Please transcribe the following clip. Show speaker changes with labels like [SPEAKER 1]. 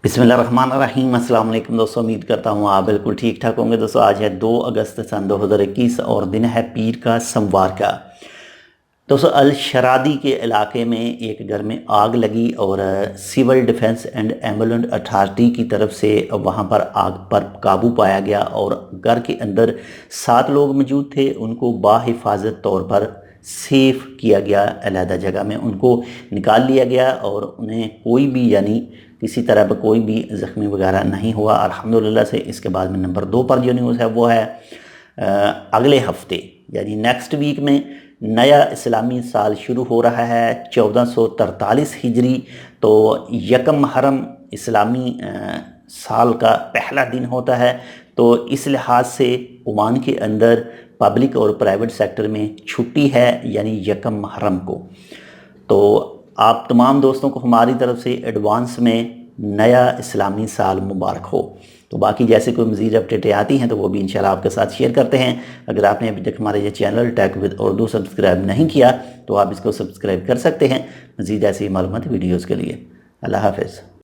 [SPEAKER 1] बिस्मिल्लाहिर्रहमानिर्रहीम। अस्सलाम वालेकुम दोस्तों, उम्मीद करता हूँ आप बिल्कुल ठीक ठाक होंगे। दोस्तों आज है 2 अगस्त सन 2021 और दिन है पीर का सोमवार का। दोस्तों अल शरादी के इलाके में एक घर में आग लगी और civil defence and ambulance authority की तरफ से वहाँ पर आग पर काबू पाया गया और घर के अंदर 7 लोग मौजूद थे। उनको बाहिफाजत तौर पर सेफ किया गया, अलहदा जगह में उनको निकाल लिया गया और उन्हें कोई भी यानी किसी तरह पर कोई भी ज़ख्मी वगैरह नहीं हुआ अल्हम्दुलिल्लाह से। इसके बाद में नंबर 2 पर जो न्यूज़ है वो है अगले हफ्ते यानी नेक्स्ट वीक में नया इस्लामी साल शुरू हो रहा है 1443 हिजरी। तो यकम मुहर्रम इस्लामी साल का पहला दिन होता है। तो इस लिहाज से ओमान के अंदर पब्लिक और प्राइवेट सेक्टर में छुट्टी है यानी यकम मुहर्रम को। तो आप तमाम दोस्तों को हमारी तरफ से एडवांस में नया इस्लामी साल मुबारक हो। तो बाकी जैसे कोई मज़ीद अपडेटें आती हैं तो वो भी इंशाल्लाह आपके साथ शेयर करते हैं। अगर आपने अभी तक हमारे ये channel tech with Urdu subscribe नहीं किया तो आप इसको सब्सक्राइब कर सकते हैं मज़ीद ऐसी मालूमाती वीडियोज़ के लिए। अल्लाह हाफ़िज़।